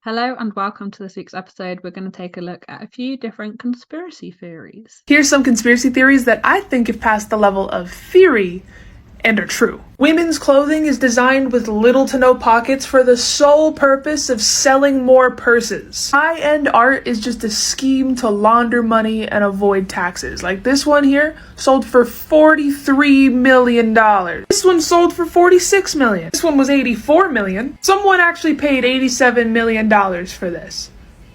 Hello and welcome to this week's episode. We're going to take a look at a few different conspiracy theories. Here's some conspiracy theories that I think have passed the level of theory and are true. Women's clothing is designed with little to no pockets for the sole purpose of selling more purses. High-end art is just a scheme to launder money and avoid taxes. Like this one here sold for $43 million. This one sold for $46 million. This one was $84 million. Someone actually paid $87 million for this.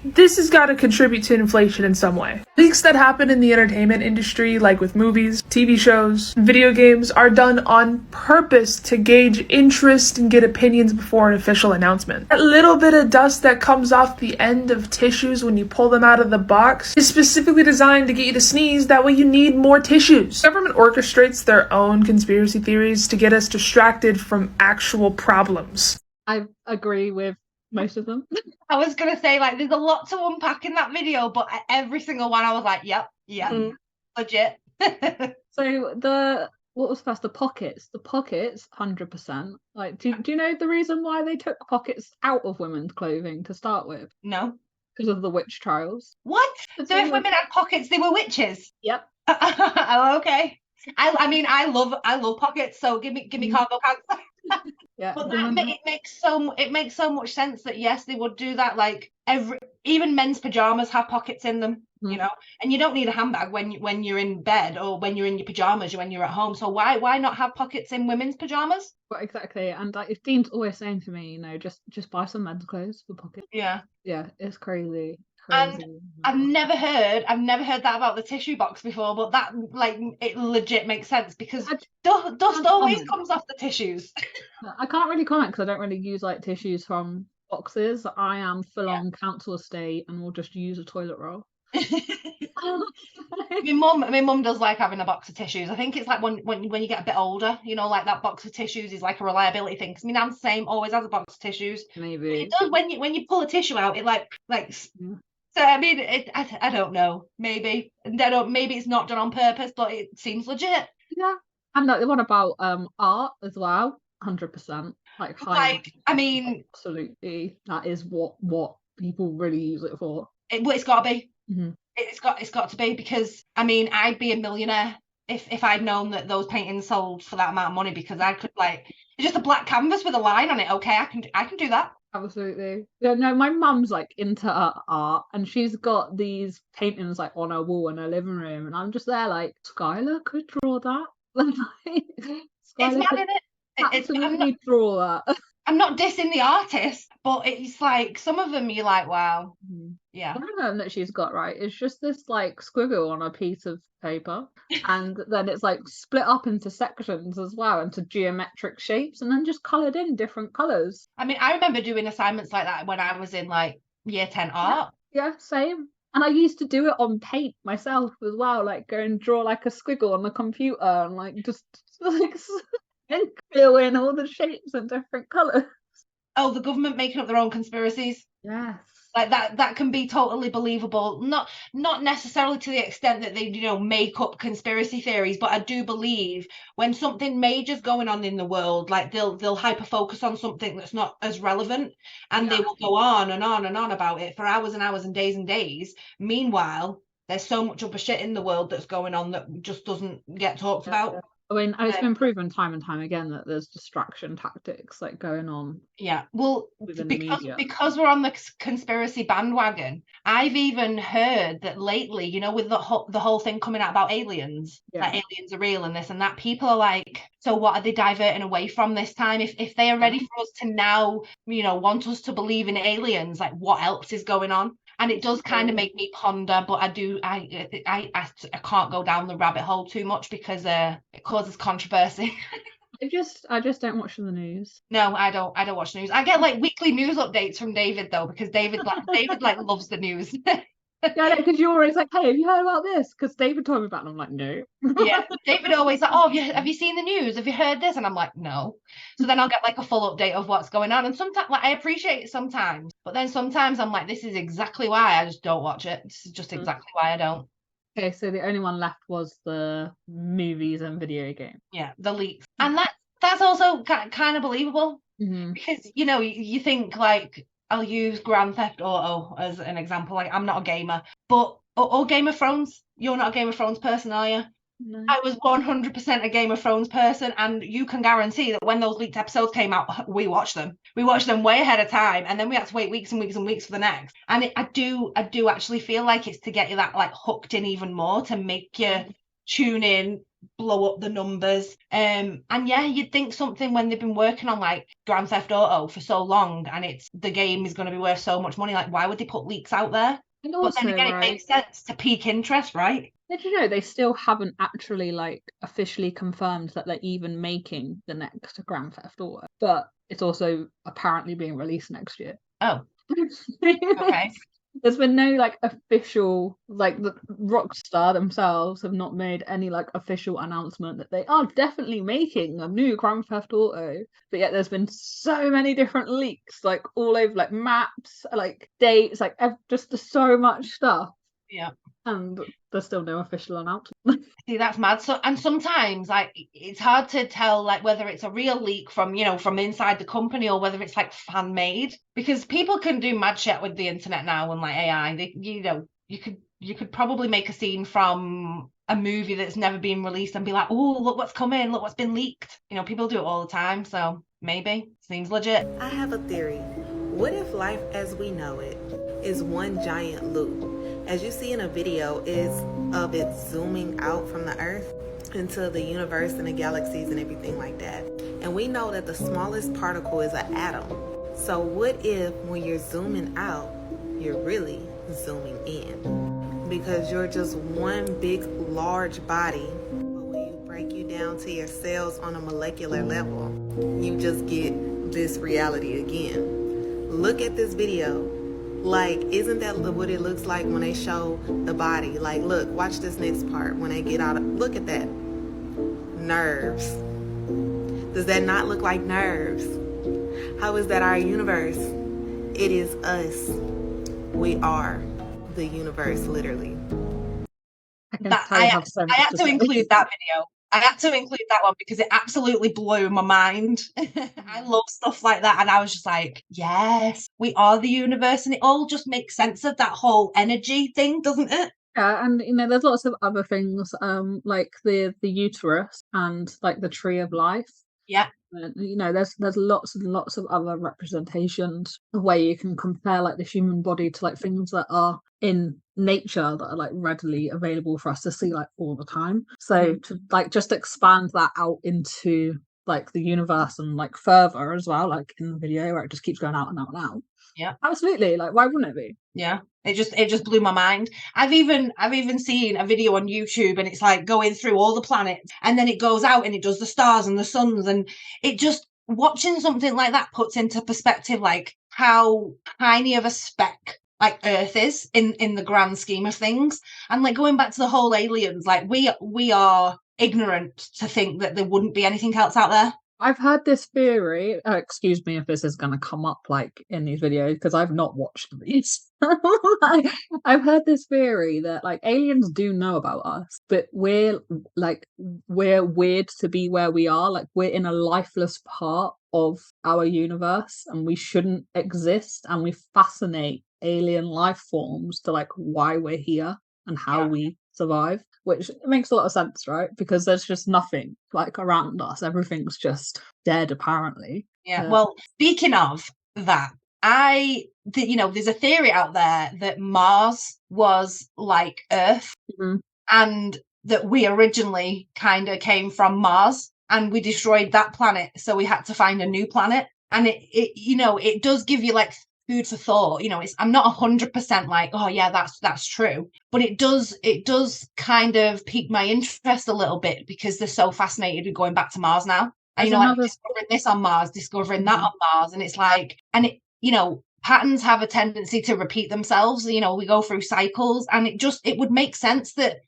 This has got to contribute to inflation in some way. Leaks that happen in the entertainment industry, like with movies, TV shows, video games, are done on purpose to gauge interest and get opinions before an official announcement. That little bit of dust that comes off the end of tissues when you pull them out of the box is specifically designed to get you to sneeze, that way you need more tissues. The government orchestrates their own conspiracy theories to get us distracted from actual problems. I agree with most of them. I was going to say, like, there's a lot to unpack in that video, but every single one I was like, yep, legit. So what was first? The pockets, 100%. Like, do you know the reason why they took pockets out of women's clothing to start with? No. Because of the witch trials. What? So if women had pockets, they were witches? Yep. Oh, okay. I mean, I love pockets, so give me cargo pants. Yeah, but it makes so much sense that yes, they would do that. Like even men's pajamas have pockets in them, you know, and you don't need a handbag when you're in bed or when you're in your pajamas when you're at home. So why not have pockets in women's pajamas? Well, exactly. And like Dean's always saying to me, you know, just buy some men's clothes for pockets. Yeah, it's crazy. And I've never heard that about the tissue box before, but that, like, it legit makes sense because dust always comes off the tissues. I can't really comment because I don't really use like tissues from boxes. I am full on council estate and will just use a toilet roll. My mum does like having a box of tissues. I think it's like when you get a bit older, you know, like that box of tissues is like a reliability thing. Because my nan's the same, always has a box of tissues. Maybe it does when you pull a tissue out, it like. So I mean, I don't know. Maybe it's not done on purpose, but it seems legit. Yeah, and like the one about art as well, 100%. Like I mean, absolutely, that is what people really use it for. It's got to be. Mm-hmm. It's got to be because I mean, I'd be a millionaire if I'd known that those paintings sold for that amount of money because I could like it's just a black canvas with a line on it. Okay, I can do that. Absolutely. Yeah, no, my mum's like into art and she's got these paintings like on her wall in her living room and I'm just there like, Skylar could draw that. It's mad, isn't it? Absolutely draw that. I'm not dissing the artist, but it's like some of them you're like, wow. Yeah. One of them that she's got, right, is just this like squiggle on a piece of paper and then it's like split up into sections as well, into geometric shapes and then just coloured in different colours. I mean, I remember doing assignments like that when I was in like year 10 art. Yeah, same. And I used to do it on paint myself as well, like go and draw like a squiggle on the computer and like just like and fill in all the shapes and different colours. Oh, the government making up their own conspiracies. Yes. Like that can be totally believable. Not necessarily to the extent that they, you know, make up conspiracy theories, but I do believe when something major's going on in the world, like they'll hyper focus on something that's not as relevant and they will go on and on and on about it for hours and hours and days. Meanwhile, there's so much other shit in the world that's going on that just doesn't get talked about. I mean, it's been proven time and time again that there's distraction tactics like going on. Yeah, well, because we're on the conspiracy bandwagon, I've even heard that lately, you know, with the whole thing coming out about aliens, that aliens are real and this and that, people are like, so what are they diverting away from this time? If they are ready for us to now, you know, want us to believe in aliens, like what else is going on? And it does kind of make me ponder, but I can't go down the rabbit hole too much because it causes controversy. I just don't watch the news. No, I don't watch news. I get like weekly news updates from David though, because David loves the news. Yeah, because you're always like, hey, have you heard about this? Because David told me about it and I'm like, no. Yeah, David always like, oh, have you seen the news? Have you heard this? And I'm like, no. So then I'll get like a full update of what's going on. And sometimes, like, I appreciate it sometimes, but then sometimes I'm like, this is exactly why I just don't watch it. This is just exactly why I don't. Okay, so the only one left was the movies and video games. Yeah, the leaks. And that's also kind of believable because, you know, you think like I'll use Grand Theft Auto as an example. Like, I'm not a gamer, but or Game of Thrones. You're not a Game of Thrones person, are you? No. I was 100% a Game of Thrones person, and you can guarantee that when those leaked episodes came out, we watched them. We watched them way ahead of time, and then we had to wait weeks and weeks and weeks for the next. And I do actually feel like it's to get you that like hooked in even more, to make you tune in, blow up the numbers. And yeah, you'd think something when they've been working on like Grand Theft Auto for so long, and it's the game is going to be worth so much money. Like, why would they put leaks out there? And But then also, again, right, it makes sense to pique interest, right? did you know they still haven't actually like officially confirmed that they're even making the next Grand Theft Auto, but it's also apparently being released next year. Oh, okay. There's been no like official, like the Rockstar themselves have not made any like official announcement that they are definitely making a new Grand Theft Auto. But yet there's been so many different leaks, like all over, like maps, like dates, like just so much stuff. Yeah. And there's still no official announcement. See, that's mad. So, and sometimes like it's hard to tell like whether it's a real leak from, you know, from inside the company or whether it's like fan made, because people can do mad shit with the internet now and like AI. They, you know, you could probably make a scene from a movie that's never been released and be like, oh, look what's coming, look what's been leaked. You know, people do it all the time. So maybe seems legit. I have a theory. What if life as we know it is one giant loop? As you see in a video, is of it zooming out from the Earth into the universe and the galaxies and everything like that. And we know that the smallest particle is an atom. So what if when you're zooming out, you're really zooming in? Because you're just one big, large body. But when you break you down to your cells on a molecular level, you just get this reality again. Look at this video. Like, isn't that what it looks like when they show the body? Like, look, watch this next part when they get out. Look at that. Nerves. Does that not look like nerves? How is that our universe? It is us. We are the universe, literally. I had to include that video. I had to include that one because it absolutely blew my mind. I love stuff like that. And I was just like, yes, we are the universe. And it all just makes sense of that whole energy thing, doesn't it? Yeah, and you know, there's lots of other things, like the uterus and like the tree of life. Yeah. You know, there's lots and lots of other representations where you can compare like the human body to like things that are in nature that are like readily available for us to see like all the time. So to like just expand that out into like the universe and like further as well, like in the video where it just keeps going out and out and out. Yeah, absolutely. Like, why wouldn't it be? Yeah, it just blew my mind. I've even seen a video on YouTube and it's like going through all the planets and then it goes out and it does the stars and the suns, and it just, watching something like that puts into perspective like how tiny of a speck like Earth is in the grand scheme of things. And like going back to the whole aliens, like we are ignorant to think that there wouldn't be anything else out there. I've heard this theory. Excuse me if this is going to come up like in these videos because I've not watched these. I've heard this theory that like aliens do know about us, but we're weird to be where we are. Like we're in a lifeless part of our universe and we shouldn't exist. And we fascinate alien life forms to like why we're here and how we survive, which makes a lot of sense, right? Because there's just nothing like around us. Everything's just dead, apparently. Yeah. Well, speaking of that, there's a theory out there that Mars was like Earth, and that we originally kind of came from Mars and we destroyed that planet, so we had to find a new planet. And it does give you like food for thought. I'm not 100% like, oh yeah, that's true, but it does kind of pique my interest a little bit because they're so fascinated with going back to Mars now. And like discovering this on Mars, discovering that on Mars, and it's like, and it, patterns have a tendency to repeat themselves. We go through cycles, and it would make sense that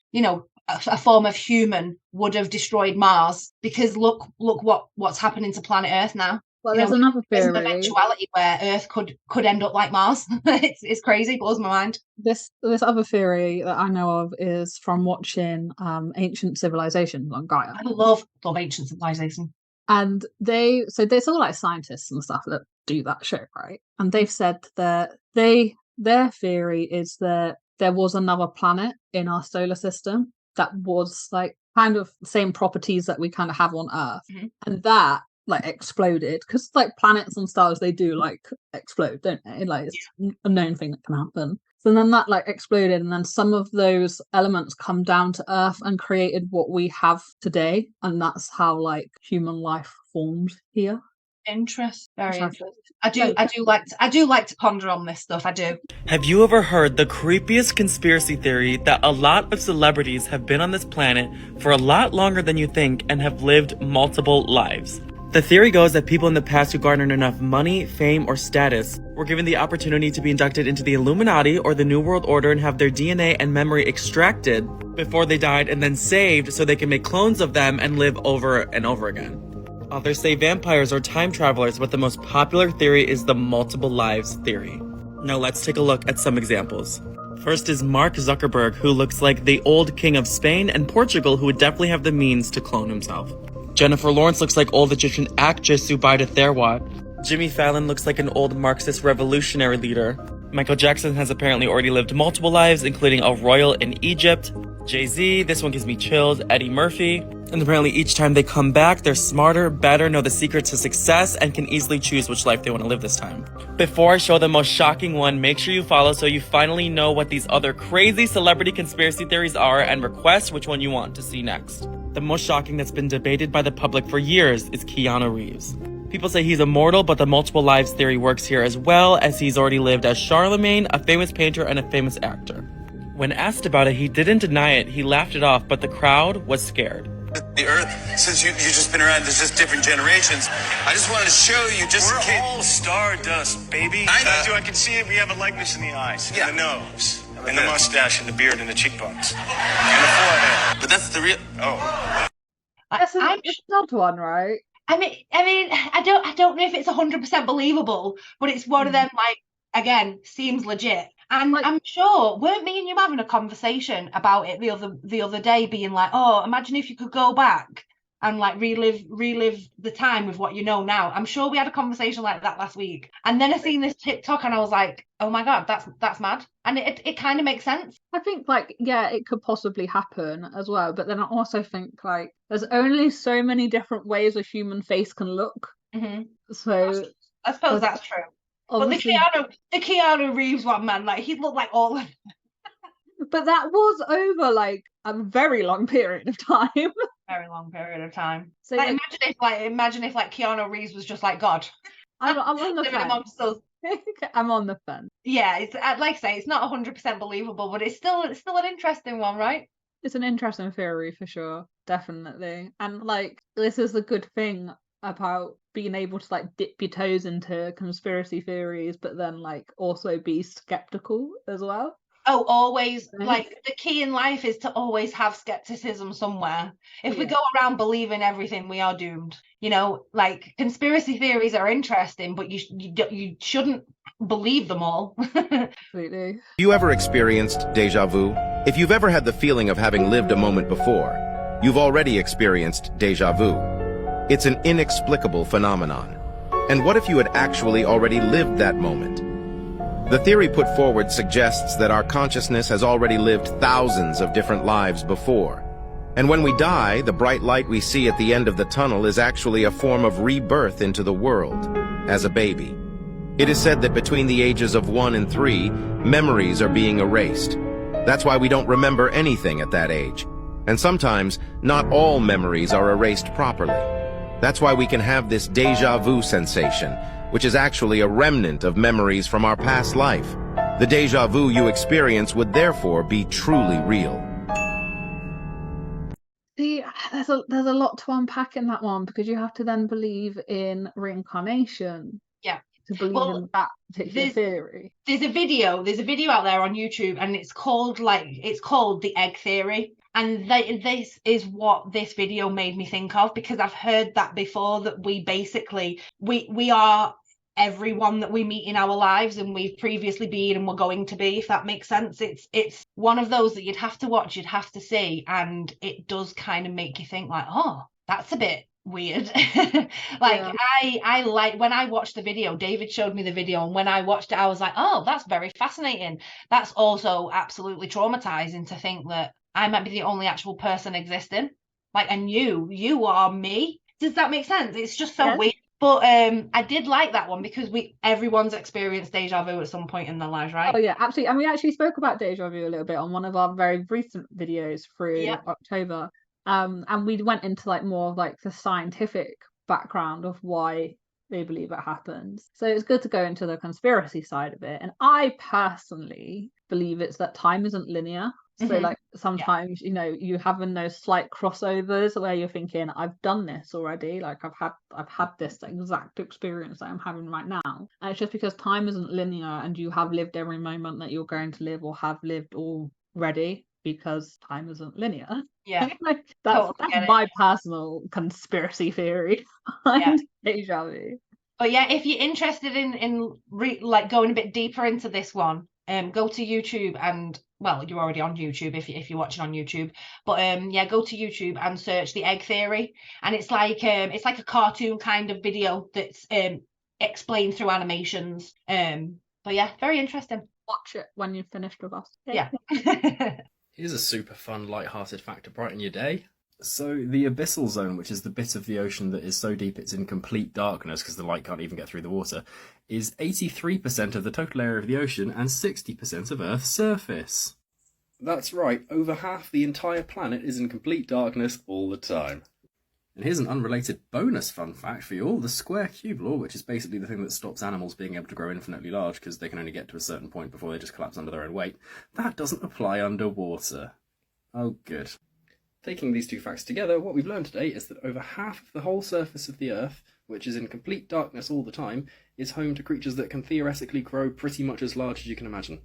a form of human would have destroyed Mars, because look what's happening to planet Earth now. Well, there's another theory. There's an eventuality where Earth could end up like Mars. It's crazy, blows my mind. This other theory that I know of is from watching Ancient Civilizations on Gaia. I love Ancient Civilization. And there's all like scientists and stuff that do that show, right? And they've said that their theory is that there was another planet in our solar system that was like kind of the same properties that we kind of have on Earth, and that like exploded, because like planets and stars, they do like explode, don't they? Like it's a known thing that can happen. So then that like exploded, and then some of those elements come down to Earth and created what we have today, and that's how like human life formed here. Interest, very interesting. I do like to ponder on this stuff. I do. Have you ever heard the creepiest conspiracy theory that a lot of celebrities have been on this planet for a lot longer than you think and have lived multiple lives? The theory goes that people in the past who garnered enough money, fame, or status were given the opportunity to be inducted into the Illuminati or the New World Order and have their DNA and memory extracted before they died and then saved so they can make clones of them and live over and over again. Others say vampires or time travelers, but the most popular theory is the multiple lives theory. Now let's take a look at some examples. First is Mark Zuckerberg, who looks like the old king of Spain and Portugal, who would definitely have the means to clone himself. Jennifer Lawrence looks like old Egyptian actress Zubaida Therwat. Jimmy Fallon looks like an old Marxist revolutionary leader. Michael Jackson has apparently already lived multiple lives, including a royal in Egypt. Jay-Z, this one gives me chills. Eddie Murphy. And apparently each time they come back, they're smarter, better, know the secret to success, and can easily choose which life they want to live this time. Before I show the most shocking one, make sure you follow so you finally know what these other crazy celebrity conspiracy theories are and request which one you want to see next. The most shocking that's been debated by the public for years is Keanu Reeves. People say he's immortal, but the multiple lives theory works here as well, as he's already lived as Charlemagne, a famous painter and a famous actor. When asked about it, he didn't deny it, he laughed it off, but the crowd was scared. The Earth, since you've just been around, there's just different generations. I just wanted to show you just We're all stardust, baby. I can see it. We have a likeness in the eyes, and the nose, and the mustache, and the beard, and the cheekbones, and the forehead. But that's the real... Oh. It's an odd one, right? I mean, I don't know if it's 100% believable, but it's one of them, like, again, seems legit. And I'm sure, weren't me and you having a conversation about it the other day, being like, oh, imagine if you could go back and like relive the time with what you know now. I'm sure we had a conversation like that last week. And then I seen this TikTok and I was like, oh my God, that's mad. And it kind of makes sense. I think like, yeah, it could possibly happen as well. But then I also think like there's only so many different ways a human face can look. Mm-hmm. So I suppose that's true. But the Keanu Reeves one, man, like he looked like all of them. But that was over like a very long period of time. Very long period of time. So like, imagine if Keanu Reeves was just like God. I'm on the fence. I'm on the fence. Yeah, it's like I say, it's not 100% believable, but it's still an interesting one, right? It's an interesting theory for sure, definitely. And like this is the good thing about being able to like dip your toes into conspiracy theories, but then like also be skeptical as well. Oh, always. Like the key in life is to always have skepticism somewhere. If we go around believing everything, we are doomed. You know, like conspiracy theories are interesting, but you shouldn't believe them all. Absolutely. Have you ever experienced deja vu? If you've ever had the feeling of having lived a moment before, you've already experienced deja vu. It's an inexplicable phenomenon. And what if you had actually already lived that moment? The theory put forward suggests that our consciousness has already lived thousands of different lives before. And when we die, the bright light we see at the end of the tunnel is actually a form of rebirth into the world, as a baby. It is said that between the ages of 1 and 3, memories are being erased. That's why we don't remember anything at that age. And sometimes, not all memories are erased properly. That's why we can have this deja vu sensation, which is actually a remnant of memories from our past life. The deja vu you experience would therefore be truly real. See, there's a lot to unpack in that one, because you have to then believe in reincarnation. Yeah. To believe in that particular theory. There's a video out there on YouTube, and it's called the egg theory. And this is what this video made me think of, because I've heard that before, that we basically we are everyone that we meet in our lives, and we've previously been and we're going to be, if that makes sense. It's one of those that you'd have to watch, you'd have to see, and it does kind of make you think like, oh, that's a bit weird. I like when I watched the video, David showed me the video, and when I watched it, I was like, oh, that's very fascinating. That's also absolutely traumatizing to think that I might be the only actual person existing. Like, and you are me. Does that make sense? It's just so weird. But I did like that one because everyone's experienced deja vu at some point in their lives, right? Oh yeah, absolutely. And we actually spoke about deja vu a little bit on one of our very recent videos through October. And we went into like more of like the scientific background of why they believe it happens. So it's good to go into the conspiracy side of it. And I personally believe it's that time isn't linear. So like sometimes, you know, you having those slight crossovers where you're thinking, I've done this already. Like I've had this exact experience that I'm having right now. And it's just because time isn't linear and you have lived every moment that you're going to live or have lived already, because time isn't linear. Yeah. that's my personal conspiracy theory behind deja vu. But yeah, if you're interested in like going a bit deeper into this one, go to YouTube and, well, you're already on YouTube if you're watching on YouTube, but yeah, go to YouTube and search the egg theory, and it's like a cartoon kind of video that's explained through animations. But yeah, very interesting. Watch it when you've finished with us. Yeah. Here's a super fun, light-hearted fact to brighten your day. So the abyssal zone, which is the bit of the ocean that is so deep it's in complete darkness because the light can't even get through the water, is 83% of the total area of the ocean and 60% of Earth's surface. That's right, over half the entire planet is in complete darkness all the time. And here's an unrelated bonus fun fact for you all. The square cube law, which is basically the thing that stops animals being able to grow infinitely large because they can only get to a certain point before they just collapse under their own weight, that doesn't apply underwater. Oh, good. Taking these two facts together, what we've learned today is that over half of the whole surface of the Earth, which is in complete darkness all the time, is home to creatures that can theoretically grow pretty much as large as you can imagine.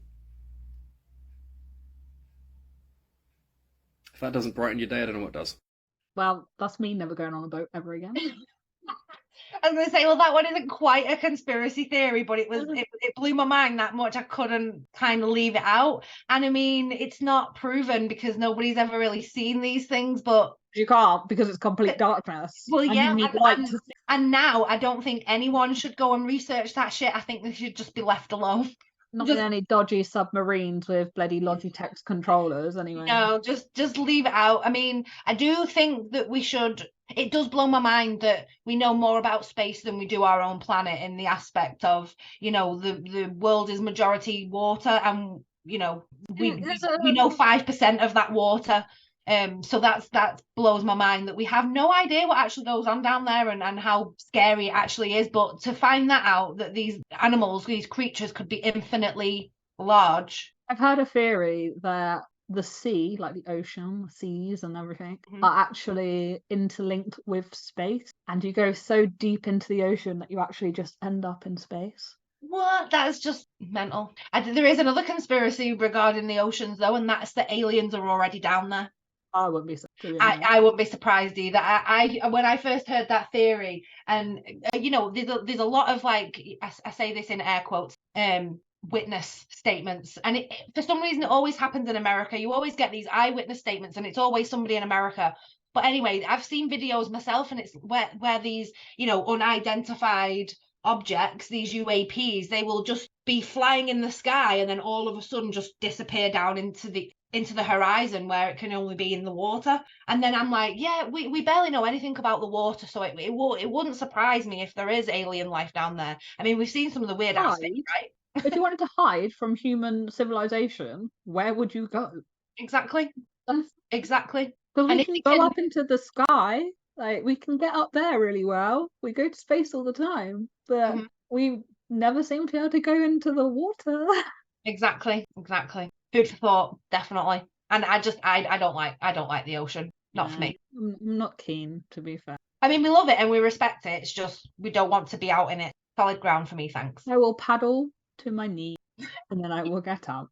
If that doesn't brighten your day, I don't know what does. Well, that's me never going on a boat ever again. I was going to say, well, that one isn't quite a conspiracy theory, but it blew my mind that much I couldn't kind of leave it out. And I mean, it's not proven because nobody's ever really seen these things, but you can't because it's complete darkness. Well, yeah, and now I don't think anyone should go and research that shit. I think they should just be left alone. Not in any dodgy submarines with bloody Logitech controllers, anyway. No, just leave it out. I mean, I do think that we should. It does blow my mind that we know more about space than we do our own planet, in the aspect of, you know, the world is majority water, and you know we know 5% of that water. So that blows my mind that we have no idea what actually goes on down there and how scary it actually is. But to find that out, that these animals, these creatures could be infinitely large. I've heard a theory that the sea, like the ocean, seas and everything, are actually interlinked with space. And you go so deep into the ocean that you actually just end up in space. What? That's just mental. There is another conspiracy regarding the oceans, though, and that's that aliens are already down there. I wouldn't be surprised. I wouldn't be surprised either. I when I first heard that theory, and you know, there's a lot of, like, I say this in air quotes, witness statements, and it, for some reason, it always happens in America. You always get these eyewitness statements, and it's always somebody in America. But anyway, I've seen videos myself, and it's where these, you know, unidentified objects, these UAPs, they will just be flying in the sky and then all of a sudden just disappear down into the horizon where it can only be in the water. And then I'm like, yeah, we barely know anything about the water, so it wouldn't surprise me if there is alien life down there. I mean, we've seen some of the weird aspects, right? If you wanted to hide from human civilization, where would you go? Exactly. Exactly. Because we can go up into the sky, like we can get up there really well. We go to space all the time, but we never seem to be able to go into the water. Exactly. Food for thought, definitely. And I don't like the ocean. Not for me. I'm not keen, to be fair. I mean, we love it and we respect it. It's just we don't want to be out in it. Solid ground for me, thanks. I will paddle to my knee and then I will get out.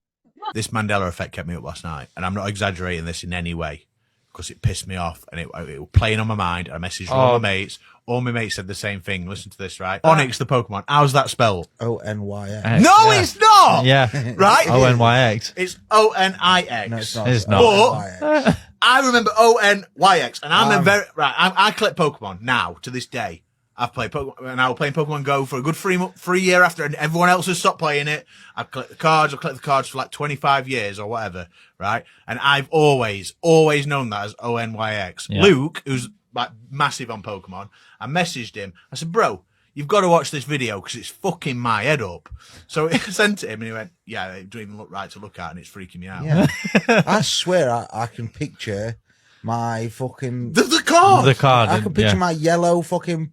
This Mandela effect kept me up last night, and I'm not exaggerating this in any way, because it pissed me off and it was playing on my mind. I messaged all my mates. All my mates said the same thing. Listen to this, right? Onyx the Pokemon. How's that spelled? Onyx. No, it's not. Yeah. Right? Onyx. It's Onix. No, it's not. But I remember ONYX, and I collect Pokemon now to this day. I've played Pokemon, and I was playing Pokemon Go for a good 3 year after, and everyone else has stopped playing it. I've collected the cards for like 25 years or whatever, right? And I've always known that as ONYX. Yeah. Luke, who's like massive on Pokemon, I messaged him. I said, bro, you've got to watch this video because it's fucking my head up. So I sent it him, and he went, yeah, it doesn't even look right to look at, and it's freaking me out. Yeah. I swear I can picture my fucking... The card! The card. I can picture my yellow fucking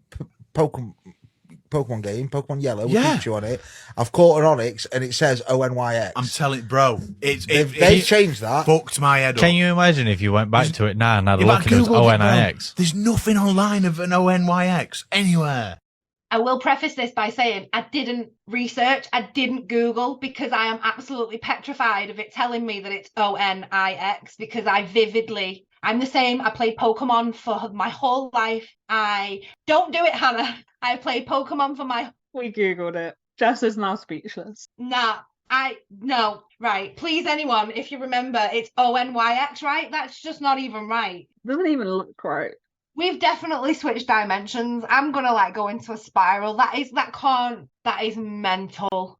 Pokemon game, Pokemon Yellow, with Pikachu on it. I've caught an Onyx, and it says ONYX. I'm telling you, bro. They changed that. Fucked my head up. Can you imagine if you went back to it now and had a look at ONYX? There's nothing online of an ONYX anywhere. I will preface this by saying I didn't research, I didn't Google, because I am absolutely petrified of it telling me that it's ONIX, because I'm the same. I played Pokemon for my whole life. Don't do it, Hannah. I played Pokemon for We Googled it. Jess is now speechless. No. Right. Please, anyone, if you remember, it's ONYX, right? That's just not even right. Doesn't even look right. We've definitely switched dimensions. I'm gonna go into a spiral. That is mental.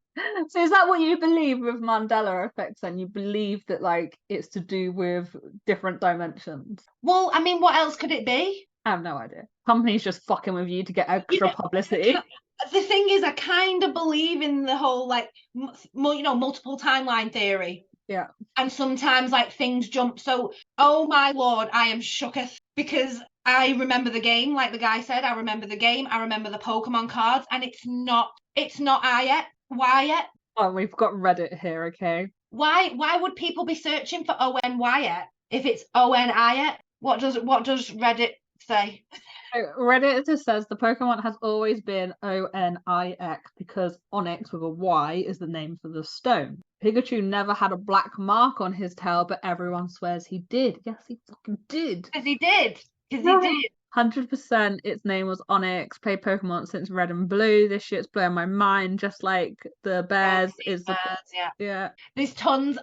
So is that what you believe with Mandela effects then? You believe that it's to do with different dimensions? Well, I mean, what else could it be? I have no idea. Companies just fucking with you to get extra publicity. The thing is, I kind of believe in the whole multiple timeline theory. Yeah. And sometimes things jump. So, oh my lord, I am shooketh, because I remember the game, like the guy said. I remember the game. I remember the Pokemon cards, and it's not I yet. Why yet? Oh, we've got Reddit here, okay? Why would people be searching for ONY yet if it's ONI yet? What does Reddit say? Reddit just says the Pokemon has always been ONIX because Onyx with a Y is the name for the stone. Pikachu never had a black mark on his tail, but everyone swears he did. Yes, he fucking did. Because he did. 100% its name was Onyx. Played Pokemon since Red and Blue. This shit's blowing my mind, just like the bears yeah. There's tons.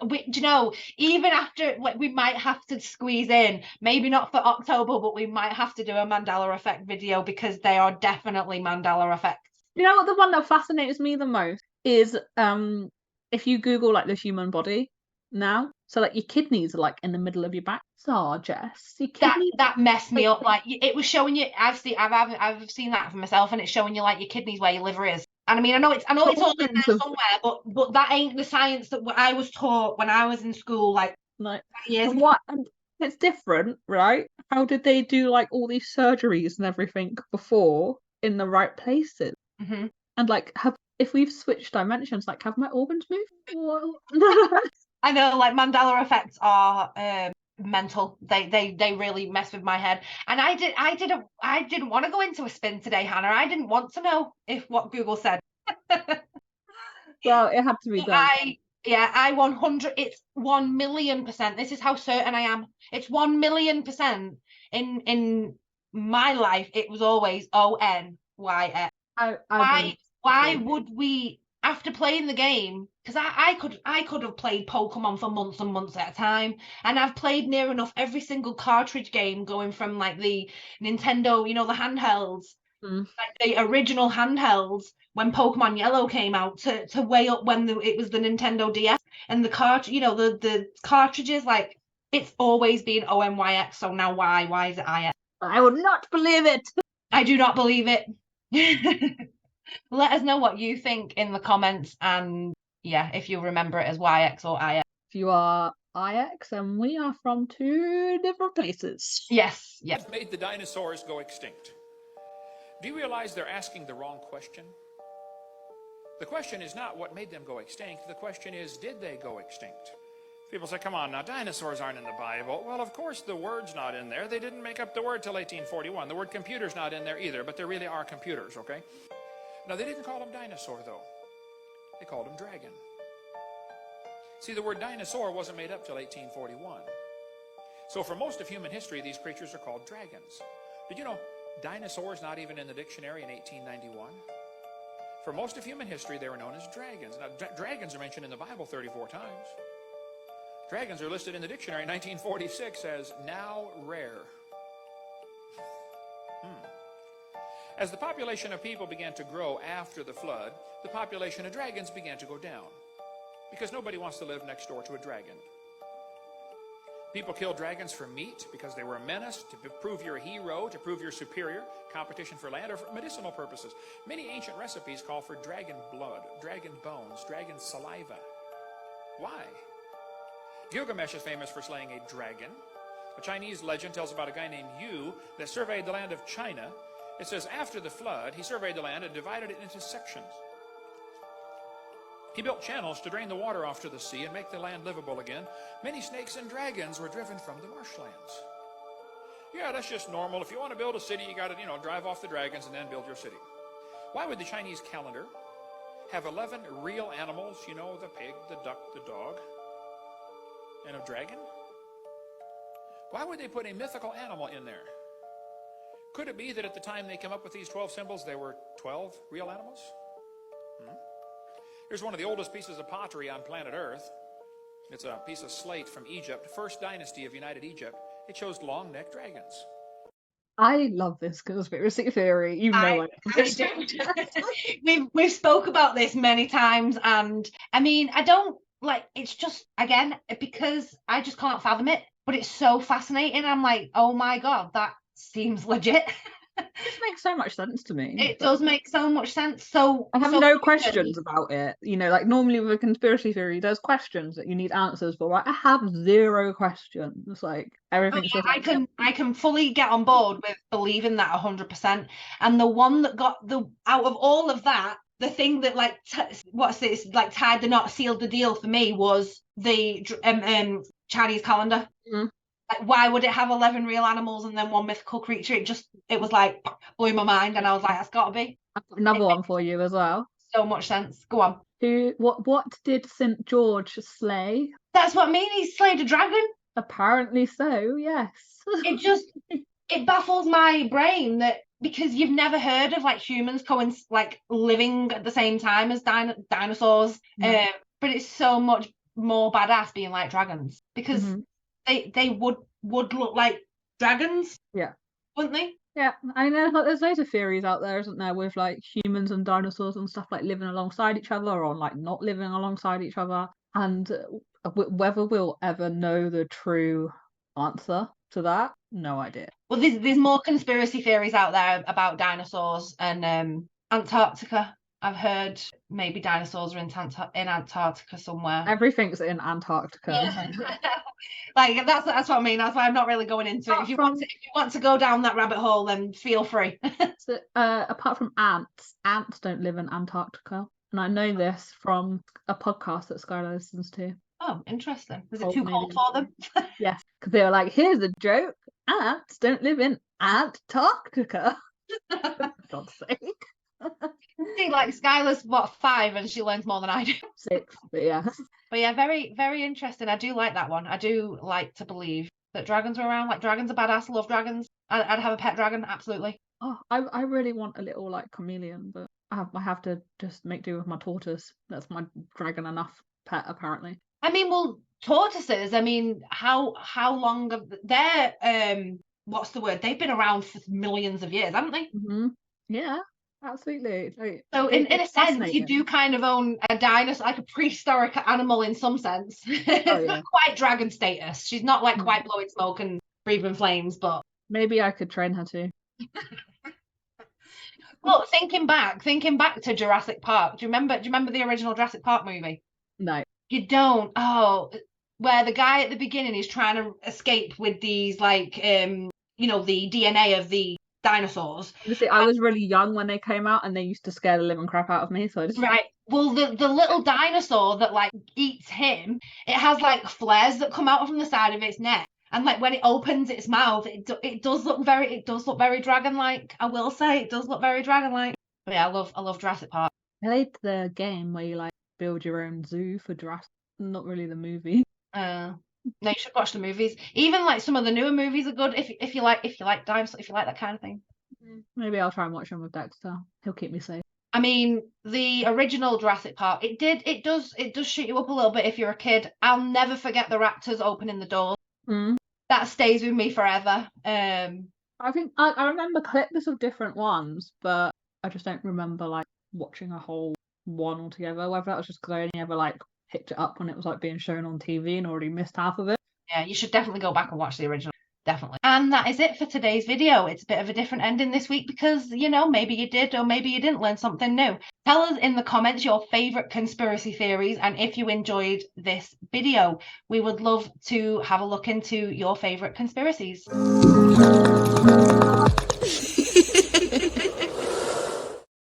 Even after we might have to squeeze in, maybe not for October, but we might have to do a Mandela effect video, because they are definitely Mandela effects. You know what, the one that fascinates me the most is if you Google the human body now, so your kidneys are in the middle of your back. Oh, Jess, your kidneys... that messed me up. It was showing you. I've seen that for myself, and it's showing you your kidneys where your liver is. And I mean, I know it's all in there somewhere, but that ain't the science that I was taught when I was in school, years ago. What? And it's different, right? How did they do all these surgeries and everything before in the right places? Mm-hmm. And if we've switched dimensions, have my organs moved? I know, Mandela effects are mental. They really mess with my head. And I didn't want to go into a spin today, Hannah. I didn't want to know what Google said. Well, it had to be done. I 100. It's 1,000,000%. This is how certain I am. It's 1,000,000% in my life. It was always ONYX. Why would we? After playing the game, because I could have played Pokemon for months and months at a time, and I've played near enough every single cartridge game, going from the Nintendo, the handhelds, the original handhelds when Pokemon Yellow came out, to way up when it was the Nintendo DS, and the the cartridges. It's always been ONYX. So now why is it IX? I would not believe it. I do not believe it. Let us know what you think in the comments, and if you remember it as YX or IX. If you are IX, and we are from two different places. Yes. What made the dinosaurs go extinct? Do you realize they're asking the wrong question? The question is not what made them go extinct. The question is, did they go extinct? People say, come on now, dinosaurs aren't in the Bible. Well, of course the word's not in there. They didn't make up the word till 1841. The word computer's not in there either, but there really are computers, okay? Now, they didn't call them dinosaur, though. They called them dragon. See, the word dinosaur wasn't made up till 1841. So for most of human history, these creatures are called dragons. Did you know dinosaurs not even in the dictionary in 1891? For most of human history, they were known as dragons. Now, dragons are mentioned in the Bible 34 times. Dragons are listed in the dictionary in 1946 as now rare. As the population of people began to grow after the flood, the population of dragons began to go down, because nobody wants to live next door to a dragon. People kill dragons for meat because they were a menace, to prove you're a hero, to prove you're superior, competition for land, or for medicinal purposes. Many ancient recipes call for dragon blood, dragon bones, dragon saliva. Why? Gilgamesh is famous for slaying a dragon. A Chinese legend tells about a guy named Yu that surveyed the land of China. It says, after the flood, he surveyed the land and divided it into sections. He built channels to drain the water off to the sea and make the land livable again. Many snakes and dragons were driven from the marshlands. Yeah, that's just normal. If you want to build a city, you got to, drive off the dragons and then build your city. Why would the Chinese calendar have 11 real animals, the pig, the duck, the dog, and a dragon? Why would they put a mythical animal in there? Could it be that at the time they came up with these 12 symbols, there were 12 real animals? Here's one of the oldest pieces of pottery on planet Earth. It's a piece of slate from Egypt, first dynasty of United Egypt. It shows long-necked dragons. I love this conspiracy theory, even though we've spoke about this many times, and I mean, I don't it's just, again, because I just can't fathom it, but it's so fascinating. I'm like, oh my god, that seems legit. It makes so much sense to me. It does make so much sense. So I have no questions about it. Normally with a conspiracy theory, there's questions that you need answers for. Right? I have zero questions. Everything's just I can fully get on board with believing that 100%. And the one that got out of all of that, the thing that tied the knot, sealed the deal for me was the Chinese calendar. Mm. Why would it have 11 real animals and then one mythical creature? It was blew my mind, and I was like, that's got to be. I've got another one for you as well. So much sense. Go on. What did St. George slay? That's what I mean. He slayed a dragon. Apparently so. Yes. It baffles my brain that, because you've never heard of humans living at the same time as dinosaurs. No. But it's so much more badass being like dragons, because they would look like dragons. Yeah. Wouldn't they? Yeah, I know. There's loads of theories out there, isn't there, with humans and dinosaurs and stuff living alongside each other, or not living alongside each other, and whether we'll ever know the true answer to that, no idea. Well, there's more conspiracy theories out there about dinosaurs and Antarctica. I've heard maybe dinosaurs are in Antarctica somewhere. Everything's in Antarctica. Yeah. That's what I mean. That's why I'm not really going into it. If you want to go down that rabbit hole, then feel free. So, apart from ants don't live in Antarctica, and I know this from a podcast that Skylar listens to. Oh, interesting. Is it too cold for them? Yes, because they were like, here's a joke: ants don't live in Antarctica. For God's sake. See, Skylar's 5 and she learns more than I do. 6, but yeah. But yeah, very, very interesting. I do like that one. I do like to believe that dragons are around. Dragons are badass. I love dragons. I'd have a pet dragon, absolutely. Oh, I really want a little chameleon, but I have to just make do with my tortoise. That's my dragon enough pet, apparently. I mean, well, tortoises, how long have they're what's the word? They've been around for millions of years, haven't they? Mm-hmm. Yeah. Absolutely. So in a sense, you do kind of own a dinosaur, a prehistoric animal in some sense. It's not quite dragon status. She's not quite blowing smoke and breathing flames, but maybe I could train her to. Well, thinking back to Jurassic Park, do you remember the original Jurassic Park movie? No. You don't? Oh, where the guy at the beginning is trying to escape with these the DNA of the dinosaurs. I was really young when they came out, and they used to scare the living crap out of me. So right. Well, the little dinosaur that eats him, it has flares that come out from the side of its neck, and when it opens its mouth, it does look very dragon-like. I will say it does look very dragon-like. But yeah, I love Jurassic Park. I played the game where you build your own zoo for Jurassic. Not really the movie. No, you should watch the movies. Even some of the newer movies are good if you like dinosaurs, if you like that kind of thing. Maybe I'll try and watch them with Dexter. He'll keep me safe. I mean, the original Jurassic Park, it does shoot you up a little bit if you're a kid. I'll never forget the raptors opening the door. That stays with me forever. I think I remember clips of different ones, but I just don't remember like watching a whole one altogether. Whether that was just because I only ever like picked it up when it was like being shown on TV and already missed half of it. Yeah, you should definitely go back and watch the original. Definitely. And that is it for today's video. It's a bit of a different ending this week because, you know, maybe you did or maybe you didn't learn something new. Tell us in the comments your favorite conspiracy theories, and if you enjoyed this video, we would love to have a look into your favorite conspiracies.